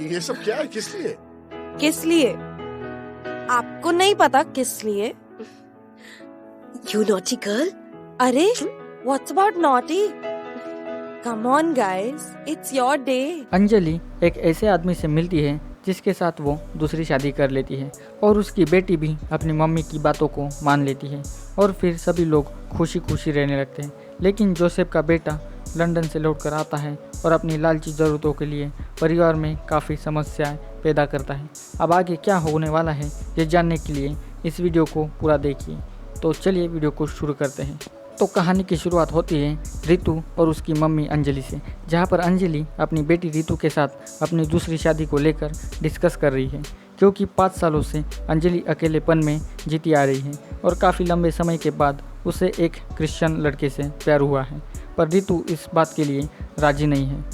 ये सब क्या है, किस लिए? किस लिए? आपको नहीं पता किस लिए? You naughty girl. अरे what's about naughty? Come on guys, it's your day. Anjali एक ऐसे आदमी से मिलती है जिसके साथ वो दूसरी शादी कर लेती है और उसकी बेटी भी अपनी मम्मी की बातों को मान लेती है और फिर सभी लोग खुशी खुशी रहने लगते हैं। लेकिन जोसेफ का बेटा लंदन से लौटकर आता है और अपनी लालची ज़रूरतों के लिए परिवार में काफ़ी समस्याएं पैदा करता है। अब आगे क्या होने वाला है ये जानने के लिए इस वीडियो को पूरा देखिए। तो चलिए वीडियो को शुरू करते हैं। तो कहानी की शुरुआत होती है रितु और उसकी मम्मी अंजलि से, जहाँ पर अंजलि अपनी बेटी रितु के साथ अपनी दूसरी शादी को लेकर डिस्कस कर रही है, क्योंकि 5 सालों से अंजलि अकेलेपन में जीती आ रही है और काफ़ी लंबे समय के बाद उसे एक क्रिश्चियन लड़के से प्यार हुआ है। पर रितु इस बात के लिए राजी नहीं है,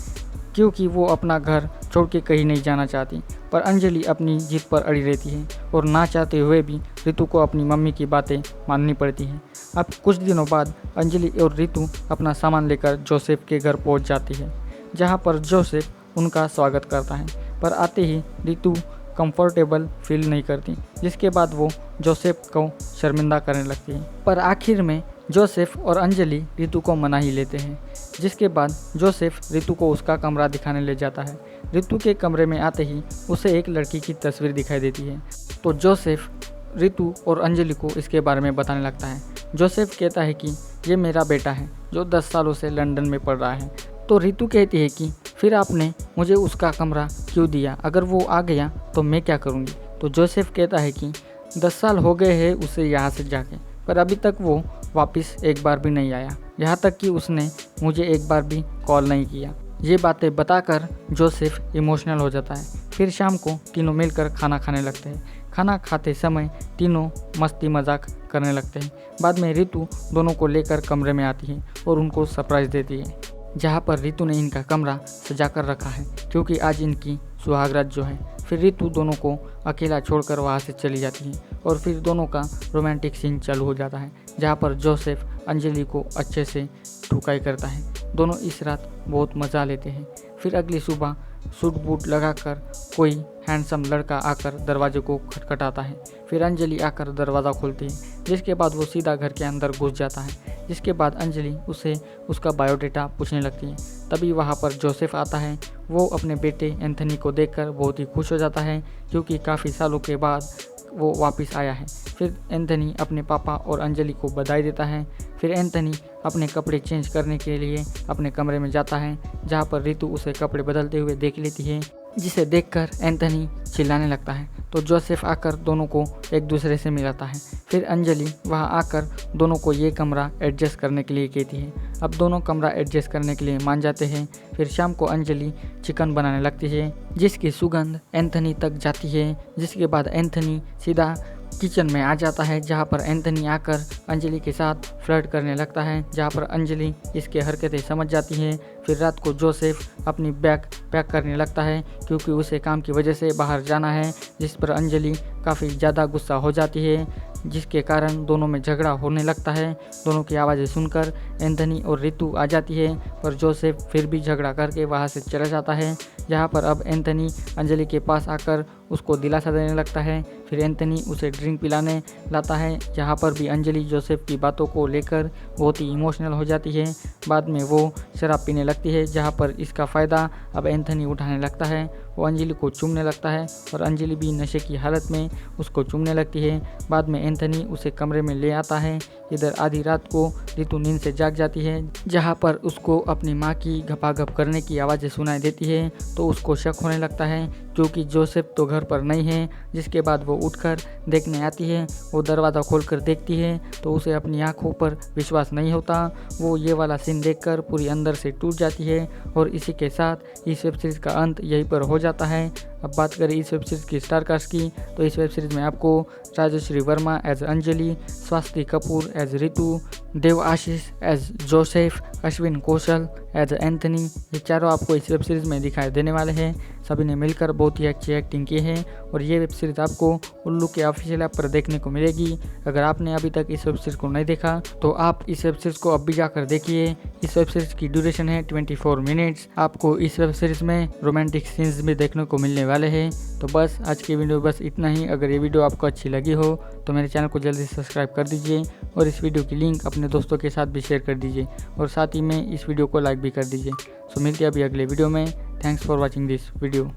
क्योंकि वो अपना घर छोड़ के कहीं नहीं जाना चाहती। पर अंजलि अपनी जिद पर अड़ी रहती है और ना चाहते हुए भी रितु को अपनी मम्मी की बातें माननी पड़ती हैं। अब कुछ दिनों बाद अंजलि और रितु अपना सामान लेकर जोसेफ के घर पहुंच जाती है, जहां पर जोसेफ उनका स्वागत करता है। पर आते ही रितु कंफर्टेबल फील नहीं करती, जिसके बाद वो जोसेफ को शर्मिंदा करने लगती है। पर आखिर में जोसेफ और अंजलि रितु को मना ही लेते हैं, जिसके बाद जोसेफ रितु को उसका कमरा दिखाने ले जाता है। रितु के कमरे में आते ही उसे एक लड़की की तस्वीर दिखाई देती है, तो जोसेफ रितु और अंजलि को इसके बारे में बताने लगता है। जोसेफ कहता है कि ये मेरा बेटा है जो 10 सालों से लंदन में पढ़ रहा है। तो रितु कहती है कि फिर आपने मुझे उसका कमरा क्यों दिया? अगर वो आ गया तो मैं क्या करूँगी? तो जोसेफ कहता है कि 10 साल हो गए हैं उसे यहाँ से जाके, पर अभी तक वो वापस एक बार भी नहीं आया, यहाँ तक कि उसने मुझे एक बार भी कॉल नहीं किया। ये बातें बताकर जोसेफ इमोशनल हो जाता है। फिर शाम को तीनों मिलकर खाना खाने लगते हैं। खाना खाते समय तीनों मस्ती मजाक करने लगते हैं। बाद में रितु दोनों को लेकर कमरे में आती है और उनको सरप्राइज़ देती है, जहाँ पर रितु ने इनका कमरा सजा कर रखा है, क्योंकि आज इनकी सुहागरात जो है। फिर रितु दोनों को अकेला छोड़कर वहाँ से चली जाती है और फिर दोनों का रोमांटिक सीन चालू हो जाता है, जहाँ पर जोसेफ अंजलि को अच्छे से ठुकाई करता है। दोनों इस रात बहुत मज़ा लेते हैं। फिर अगली सुबह सूट बूट लगाकर कोई हैंडसम लड़का आकर दरवाजे को खटखटाता है। फिर अंजलि आकर दरवाज़ा खोलती है, जिसके बाद वो सीधा घर के अंदर घुस जाता है। जिसके बाद अंजलि उसे उसका बायोडेटा पूछने लगती है। तभी वहाँ पर जोसेफ आता है। वो अपने बेटे एंथनी को देखकर बहुत ही खुश हो जाता है, क्योंकि काफ़ी सालों के बाद वो वापस आया है। फिर एंथनी अपने पापा और अंजलि को बधाई देता है। फिर एंथनी अपने कपड़े चेंज करने के लिए अपने कमरे में जाता है, जहाँ पर रितु उसे कपड़े बदलते हुए देख लेती है, जिसे देखकर एंथनी चिल्लाने लगता है। तो जोसेफ आकर दोनों को एक दूसरे से मिलाता है। फिर अंजलि वहाँ आकर दोनों को ये कमरा एडजस्ट करने के लिए कहती है। अब दोनों कमरा एडजस्ट करने के लिए मान जाते हैं। फिर शाम को अंजलि चिकन बनाने लगती है, जिसकी सुगंध एंथनी तक जाती है। जिसके बाद एंथनी सीधा किचन में आ जाता है, जहाँ पर एंथनी आकर अंजलि के साथ फ्लर्ट करने लगता है, जहाँ पर अंजलि इसके हरकतें समझ जाती है। फिर रात को जोसेफ अपनी बैग पैक करने लगता है, क्योंकि उसे काम की वजह से बाहर जाना है, जिस पर अंजलि काफ़ी ज़्यादा गुस्सा हो जाती है, जिसके कारण दोनों में झगड़ा होने लगता है। दोनों की आवाज़ें सुनकर एंथनी और रितु आ जाती है, पर जोसेफ फिर भी झगड़ा करके वहाँ से चला जाता है, जहाँ पर अब एंथनी अंजलि के पास आकर उसको दिलासा देने लगता है। फिर एंथनी उसे ड्रिंक पिलाने लाता है, जहाँ पर भी अंजलि जोसेफ की बातों को लेकर बहुत ही इमोशनल हो जाती है। बाद में वो शराब पीने लगती है, जहाँ पर इसका फ़ायदा अब एंथनी उठाने लगता है। वो अंजलि को चूमने लगता है और अंजलि भी नशे की हालत में उसको चूमने लगती है। बाद में एंथनी उसे कमरे में ले आता है। इधर आधी रात को रितु नींद से जाग जाती है, जहाँ पर उसको अपनी माँ की घपाघप करने की आवाज़ें सुनाई देती है। तो उसको शक होने लगता है, क्योंकि जोसेफ तो घर पर नहीं है। जिसके बाद वो उठकर देखने आती है। वो दरवाज़ा खोलकर देखती है तो उसे अपनी आंखों पर विश्वास नहीं होता। वो ये वाला सीन देखकर पूरी अंदर से टूट जाती है। और इसी के साथ इस वेब सीरीज़ का अंत यहीं पर हो जाता है। अब बात करें इस वेब सीरीज़ की स्टार कास्ट की, तो इस वेब सीरीज़ में आपको राजश्री वर्मा एज अंजलि, स्वाति कपूर एज रितु, देव आशीष एज जोसेफ, अश्विन कौशल एज एंथनी, ये चारों आपको इस वेब सीरीज़ में दिखाई देने वाले हैं। सभी ने मिलकर बहुत ही अच्छी एक्टिंग की है और ये वेब सीरीज़ आपको उल्लू के ऑफिशियल ऐप पर देखने को मिलेगी। अगर आपने अभी तक इस वेब सीरीज़ को नहीं देखा तो आप इस वेब सीरीज़ को अब भी जाकर देखिए। इस वेब सीरीज़ की ड्यूरेशन है 24 मिनट्स। आपको इस वेब सीरीज़ में रोमांटिक सीन्स भी देखने को मिलने वाले हैं। तो बस आज की वीडियो बस इतना ही। अगर ये वीडियो आपको अच्छी लगी हो तो मेरे चैनल को जल्दी सब्सक्राइब कर दीजिए और इस वीडियो की लिंक अपने दोस्तों के साथ भी शेयर कर दीजिए और साथ ही में इस वीडियो को लाइक भी कर दीजिए। सो मिलते हैं अभी अगले वीडियो में। Thanks for watching this video.